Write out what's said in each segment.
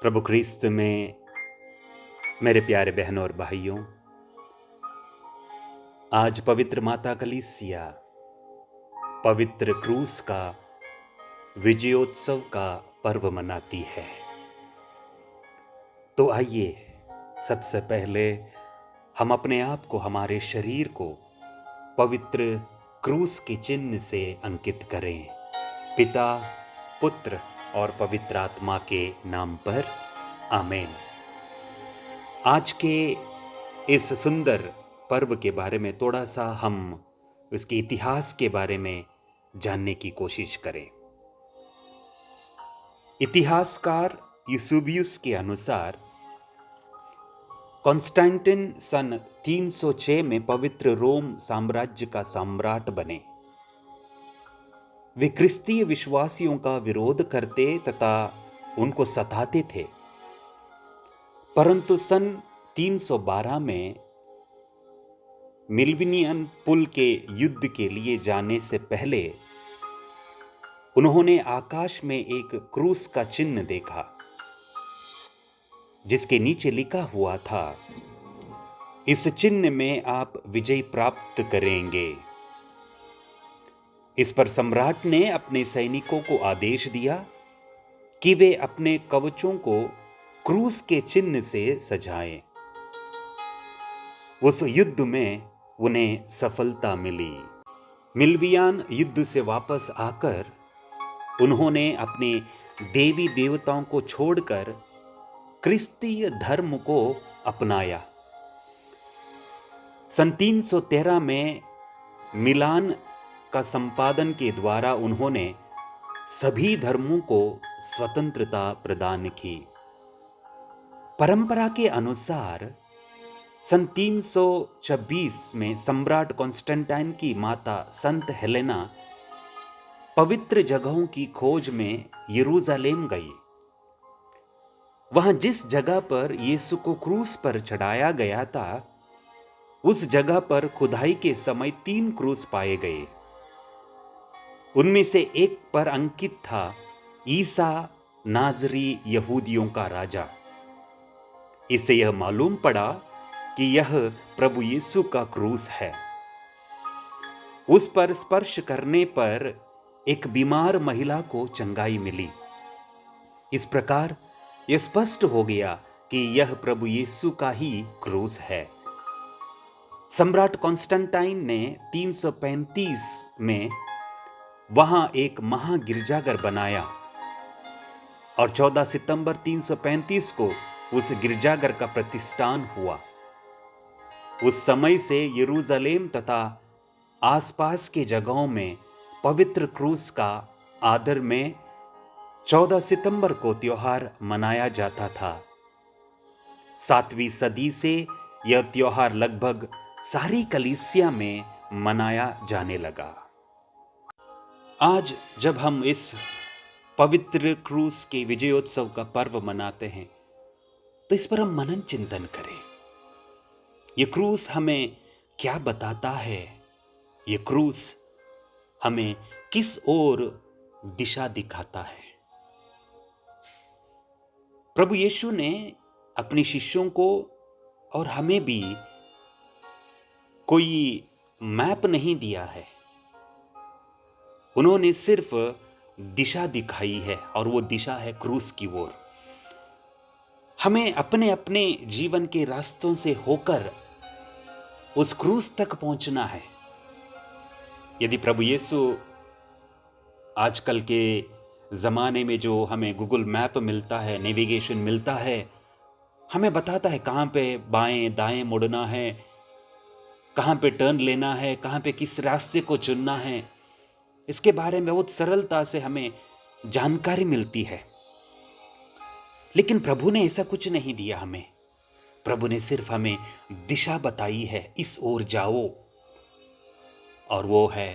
प्रभु क्रिस्त में मेरे प्यारे बहनों और भाइयों, आज पवित्र माता कलीसिया पवित्र क्रूस का विजयोत्सव का पर्व मनाती है। तो आइए सबसे पहले हम अपने आप को, हमारे शरीर को पवित्र क्रूस के चिन्ह से अंकित करें। पिता, पुत्र और पवित्र आत्मा के नाम पर आमीन। आज के इस सुंदर पर्व के बारे में थोड़ा सा हम उसके इतिहास के बारे में जानने की कोशिश करें। इतिहासकार यूसेबियस के अनुसार कॉन्स्टेंटिन सन 306 में पवित्र रोम साम्राज्य का सम्राट बने। वे क्रिस्तीय विश्वासियों का विरोध करते तथा उनको सताते थे, परंतु सन 312 में मिल्विनियन पुल के युद्ध के लिए जाने से पहले उन्होंने आकाश में एक क्रूस का चिन्ह देखा, जिसके नीचे लिखा हुआ था, इस चिन्ह में आप विजय प्राप्त करेंगे। इस पर सम्राट ने अपने सैनिकों को आदेश दिया कि वे अपने कवचों को क्रूस के चिन्ह से सजाएं। उस युद्ध में उन्हें सफलता मिली। मिल्वियान युद्ध से वापस आकर उन्होंने अपने देवी देवताओं को छोड़कर क्रिस्तीय धर्म को अपनाया। सन 313 में मिलान का संपादन के द्वारा उन्होंने सभी धर्मों को स्वतंत्रता प्रदान की। परंपरा के अनुसार सन 326 में सम्राट कॉन्स्टेंटाइन की माता संत हेलेना पवित्र जगहों की खोज में यरूशलेम गई। वहां जिस जगह पर यीशु को क्रूस पर चढ़ाया गया था, उस जगह पर खुदाई के समय 3 क्रूस पाए गए। उनमें से एक पर अंकित था, ईसा नाजरी यहूदियों का राजा। इससे यह मालूम पड़ा कि यह प्रभु यीशु का क्रूस है। उस पर स्पर्श करने पर एक बीमार महिला को चंगाई मिली। इस प्रकार यह स्पष्ट हो गया कि यह प्रभु यीशु का ही क्रूस है। सम्राट कॉन्स्टेंटाइन ने 335 में वहां एक महागिरजाघर बनाया और 14 सितंबर 335 को उस गिरजाघर का प्रतिष्ठान हुआ। उस समय से यरूशलेम तथा आसपास के जगहों में पवित्र क्रूस का आदर में 14 सितंबर को त्योहार मनाया जाता था। 7वीं सदी से यह त्योहार लगभग सारी कलीसिया में मनाया जाने लगा। आज जब हम इस पवित्र क्रूस के विजयोत्सव का पर्व मनाते हैं, तो इस पर हम मनन चिंतन करें। ये क्रूस हमें क्या बताता है? ये क्रूस हमें किस ओर दिशा दिखाता है? प्रभु यीशु ने अपने शिष्यों को और हमें भी कोई मैप नहीं दिया है। उन्होंने सिर्फ दिशा दिखाई है और वो दिशा है क्रूस की ओर। हमें अपने अपने जीवन के रास्तों से होकर उस क्रूस तक पहुंचना है। यदि प्रभु यीशु आजकल के ज़माने में जो हमें गूगल मैप मिलता है, नेविगेशन मिलता है, हमें बताता है कहाँ पे बाएं दाएं मुड़ना है, कहाँ पे टर्न लेना है, कहाँ पे किस रास्ते को चुनना है, इसके बारे में बहुत सरलता से हमें जानकारी मिलती है। लेकिन प्रभु ने ऐसा कुछ नहीं दिया हमें। प्रभु ने सिर्फ हमें दिशा बताई है, इस ओर जाओ, और वो है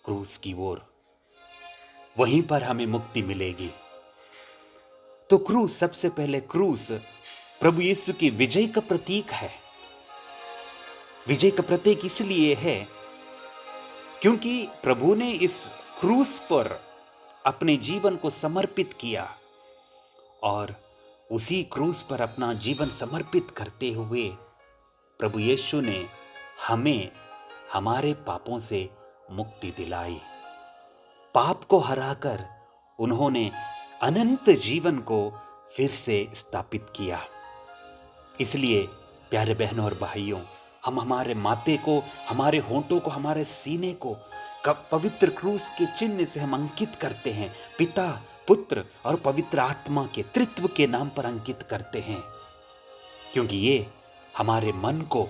क्रूस की ओर। वहीं पर हमें मुक्ति मिलेगी। तो क्रूस, सबसे पहले क्रूस प्रभु यीशु की विजय का प्रतीक है। विजय का प्रतीक इसलिए है क्योंकि प्रभु ने इस क्रूस पर अपने जीवन को समर्पित किया और उसी क्रूस पर अपना जीवन समर्पित करते हुए प्रभु यीशु ने हमें हमारे पापों से मुक्ति दिलाई। पाप को हराकर उन्होंने अनंत जीवन को फिर से स्थापित किया। इसलिए प्यारे बहनों और भाइयों, हम हमारे माथे को, हमारे होंठों को, हमारे सीने को पवित्र क्रूस के चिन्ह से हम अंकित करते हैं। पिता, पुत्र और पवित्र आत्मा के त्रित्व के नाम पर अंकित करते हैं, क्योंकि ये हमारे मन को,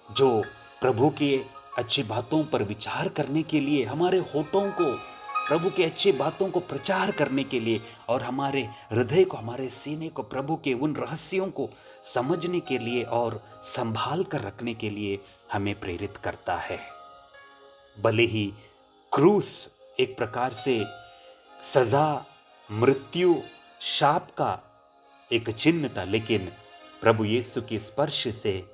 जो प्रभु के अच्छी बातों पर विचार करने के लिए, हमारे होठों को प्रभु के अच्छी बातों को प्रचार करने के लिए, और हमारे हृदय को, हमारे सीने को प्रभु के उन रहस्यों को समझने के लिए और संभाल कर रखने के लिए हमें प्रेरित करता है। भले ही क्रूस एक प्रकार से सजा, मृत्यु, शाप का एक चिन्ह था, लेकिन प्रभु यीशु के स्पर्श से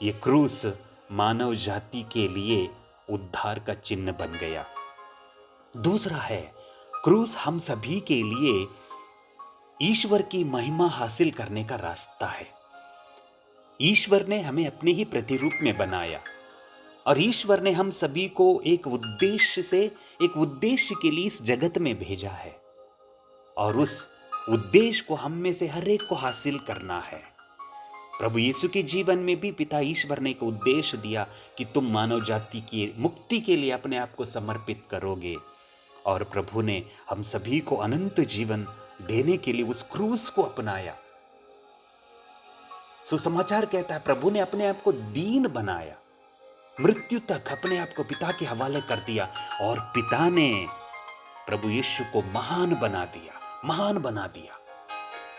ये क्रूस मानव जाति के लिए उद्धार का चिन्ह बन गया। दूसरा है, क्रूस हम सभी के लिए ईश्वर की महिमा हासिल करने का रास्ता है। ईश्वर ने हमें अपने ही प्रतिरूप में बनाया और ईश्वर ने हम सभी को एक उद्देश्य के लिए इस जगत में भेजा है, और उस उद्देश्य को हम में से हर एक को हासिल करना है। प्रभु यीशु के जीवन में भी पिता ईश्वर ने एक उद्देश्य दिया कि तुम मानव जाति की मुक्ति के लिए अपने आप को समर्पित करोगे, और प्रभु ने हम सभी को अनंत जीवन देने के लिए उस क्रूस को अपनाया। सुसमाचार कहता है, प्रभु ने अपने आप को दीन बनाया, मृत्यु तक अपने आप को पिता के हवाले कर दिया, और पिता ने प्रभु यीशु को महान बना दिया।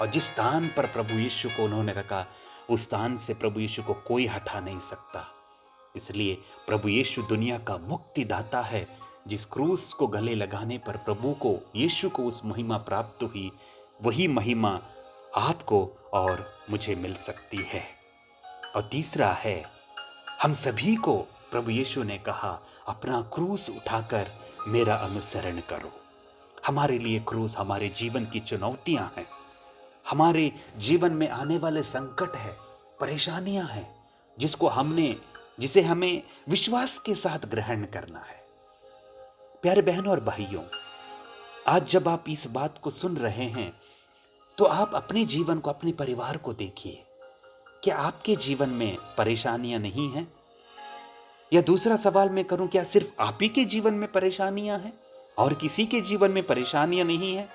और जिस स्थान पर प्रभु यीशु को उन्होंने रखा, उस स्थान से प्रभु यीशु को कोई हटा नहीं सकता। इसलिए प्रभु यीशु दुनिया का मुक्तिदाता है। जिस क्रूस को गले लगाने पर प्रभु को, यीशु को उस महिमा प्राप्त हुई, वही महिमा आपको और मुझे मिल सकती है। और तीसरा है, हम सभी को प्रभु यीशु ने कहा, अपना क्रूस उठाकर मेरा अनुसरण करो। हमारे लिए क्रूस हमारे जीवन की चुनौतियां हैं, हमारे जीवन में आने वाले संकट है, परेशानियां हैं, जिसे हमें विश्वास के साथ ग्रहण करना है। प्यारे बहनों और भाइयों, आज जब आप इस बात को सुन रहे हैं, तो आप अपने जीवन को, अपने परिवार को देखिए। क्या आपके जीवन में परेशानियां नहीं हैं? या दूसरा सवाल मैं करूं, क्या सिर्फ आप ही के जीवन में परेशानियां हैं और किसी के जीवन में परेशानियां नहीं हैं?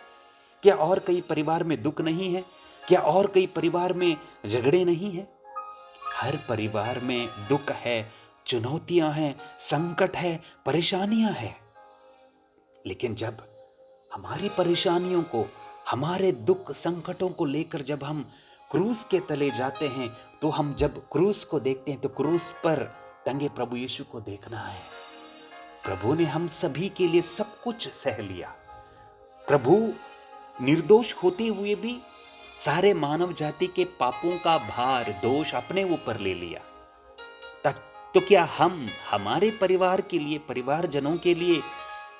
क्या और कई परिवार में दुख नहीं है? क्या और कई परिवार में झगड़े नहीं हैं? हर परिवार में दुख है, चुनौतियां हैं, संकट है, परेशानियां हैं। लेकिन जब हमारी परेशानियों को, हमारे दुख संकटों को लेकर जब हम क्रूस के तले जाते हैं, तो हम जब क्रूस को देखते हैं, तो क्रूस पर टंगे प्रभु यीशु को देखना है। प्रभु ने हम सभी के लिए सब कुछ सह लिया। प्रभु निर्दोष होते हुए भी सारे मानव जाति के पापों का भार, दोष अपने ऊपर ले लिया। तो क्या हम हमारे परिवार के लिए, परिवारजनों के लिए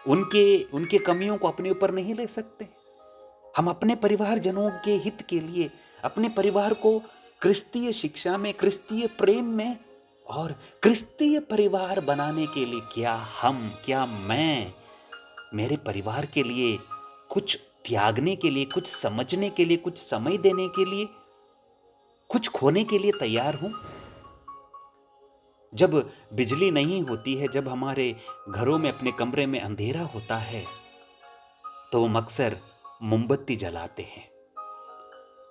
उनके कमियों को अपने ऊपर नहीं ले सकते? हम अपने परिवारजनों के हित के लिए, अपने परिवार को क्रिस्तीय शिक्षा में, क्रिस्तीय प्रेम में और क्रिस्तीय परिवार बनाने के लिए क्या मैं मेरे परिवार के लिए कुछ त्यागने के लिए, कुछ समझने के लिए, कुछ समय देने के लिए, कुछ खोने के लिए तैयार हूं? जब बिजली नहीं होती है, जब हमारे घरों में, अपने कमरे में अंधेरा होता है, तो हम अक्सर मोमबत्ती जलाते हैं।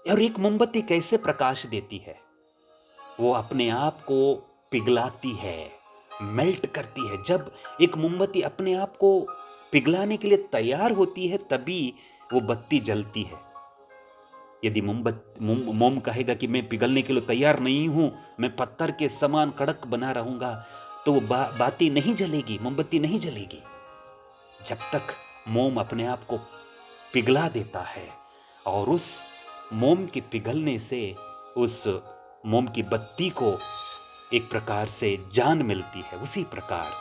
और एक मोमबत्ती कैसे प्रकाश देती है? वो अपने आप को पिघलाती है, मेल्ट करती है। जब एक मोमबत्ती अपने आप को पिघलाने के लिए तैयार होती है, तभी वो बत्ती जलती है। यदि मोम कहेगा कि मैं पिघलने के लिए तैयार नहीं हूं, मैं पत्थर के समान कड़क बना रहूंगा, तो वो बाती नहीं जलेगी, मोमबत्ती नहीं जलेगी। जब तक मोम अपने आप को पिघला देता है, और उस मोम के पिघलने से उस मोम की बत्ती को एक प्रकार से जान मिलती है, उसी प्रकार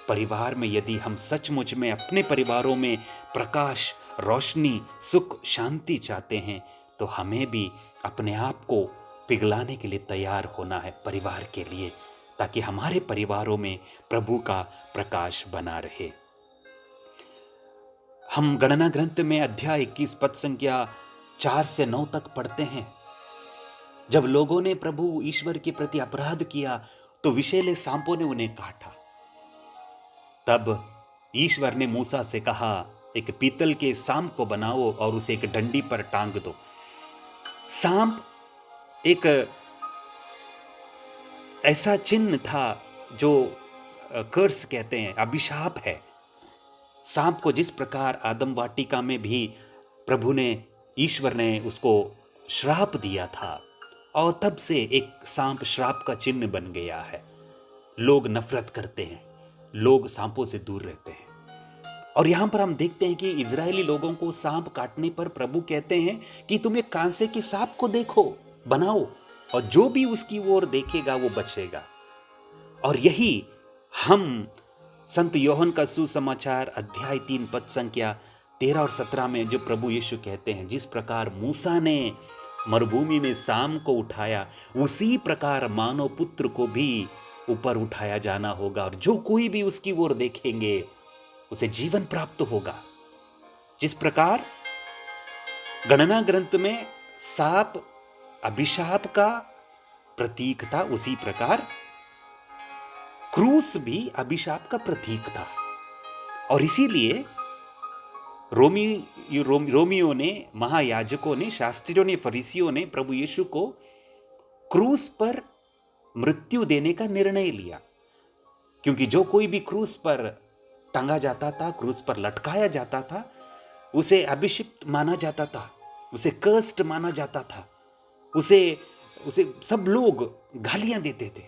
परिवार में यदि हम सचमुच में अपने परिवारों में प्रकाश, रोशनी, सुख, शांति चाहते हैं, तो हमें भी अपने आप को पिघलाने के लिए तैयार होना है परिवार के लिए, ताकि हमारे परिवारों में प्रभु का प्रकाश बना रहे। हम गणना ग्रंथ में अध्याय 21 पद संख्या 4 से 9 तक पढ़ते हैं। जब लोगों ने प्रभु ईश्वर के प्रति अपराध किया तो विषैले सांपों ने उन्हें काटा। तब ईश्वर ने मूसा से कहा, एक पीतल के सांप को बनाओ और उसे एक डंडी पर टांग दो। सांप एक ऐसा चिन्ह था जो कर्स कहते हैं, अभिशाप है। सांप को जिस प्रकार आदम वाटिका में भी प्रभु ने, ईश्वर ने उसको श्राप दिया था, और तब से एक सांप श्राप का चिन्ह बन गया है। लोग नफरत करते हैं, लोग सांपों से दूर रहते हैं। और यहां पर हम देखते हैं कि इजरायली लोगों को सांप काटने पर प्रभु कहते हैं कि तुम एक कांसे के सांप को देखो, बनाओ, और जो भी उसकी ओर देखेगा वो बचेगा। और यही हम संत योहन का सुसमाचार अध्याय 3 पद संख्या 13 और 17 में जो प्रभु यीशु कहते हैं, जिस प्रकार मूसा ने मरुभूमि में सांप को उठाया, उसी प्रकार मानव पुत्र को भी ऊपर उठाया जाना होगा, और जो कोई भी उसकी ओर देखेंगे उसे जीवन प्राप्त होगा। जिस प्रकार गणना ग्रंथ में सांप अभिशाप का प्रतीक था, उसी प्रकार क्रूस भी अभिशाप का प्रतीक था। और इसीलिए रोमियो ने, महायाजकों ने, शास्त्रियों ने, फरीसियों ने प्रभु यीशु को क्रूस पर मृत्यु देने का निर्णय लिया, क्योंकि जो कोई भी क्रूस पर टंगा जाता था, क्रूस पर लटकाया जाता था, उसे अभिषिक्त माना जाता था, उसे कर्स्ड माना जाता था, उसे सब लोग गालियां देते थे।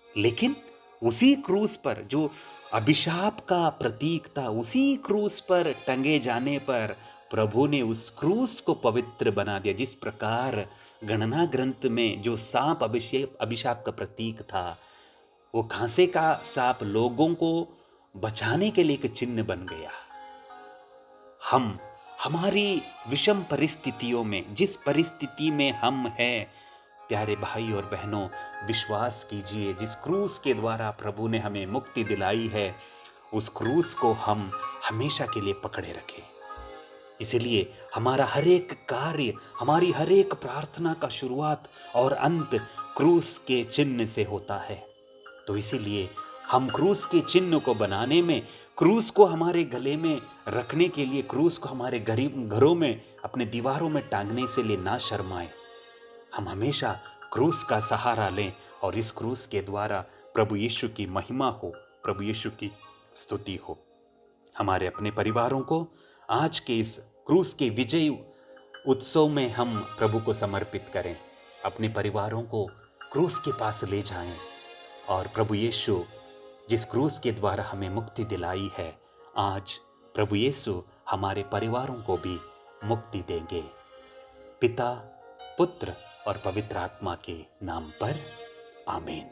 लेकिन उसी क्रूस पर जो अभिशाप का प्रतीक था, उसी क्रूस पर टंगे जाने पर प्रभु ने उस क्रूस को पवित्र बना दिया। जिस प्रकार गणना ग्रंथ में जो सांप अभिशाप का प्रतीक था, वो खांसे का सांप लोगों को बचाने के लिए एक चिन्ह बन गया। हम हमारी विषम परिस्थितियों में, जिस परिस्थिति में हम हैं, प्यारे भाई और बहनों, विश्वास कीजिए, जिस क्रूस के द्वारा प्रभु ने हमें मुक्ति दिलाई है, उस क्रूस को हम हमेशा के लिए पकड़े रखें। इसलिए हमारा हर एक कार्य, हमारी हर एक प्रार्थना का शुरुआत और अंत क्रूस के चिन्ह से होता है। तो इसीलिए हम क्रूस के चिन्ह को बनाने में, क्रूस को हमारे गले में रखने के लिए, क्रूस को हमारे घरों में, अपने दीवारों में टांगने से लिए ना शर्माएं। हम हमेशा क्रूस का सहारा लें और इस क्रूस के द्वारा प्रभु यीशु की महिमा हो, प्रभु यीशु की स्तुति हो। हमारे अपने परिवारों को आज के इस क्रूस के विजय उत्सव में हम प्रभु को समर्पित करें, अपने परिवारों को क्रूस के पास ले जाएं, और प्रभु यीशु जिस क्रूस के द्वारा हमें मुक्ति दिलाई है, आज प्रभु यीशु हमारे परिवारों को भी मुक्ति देंगे। पिता, पुत्र और पवित्र आत्मा के नाम पर आमीन।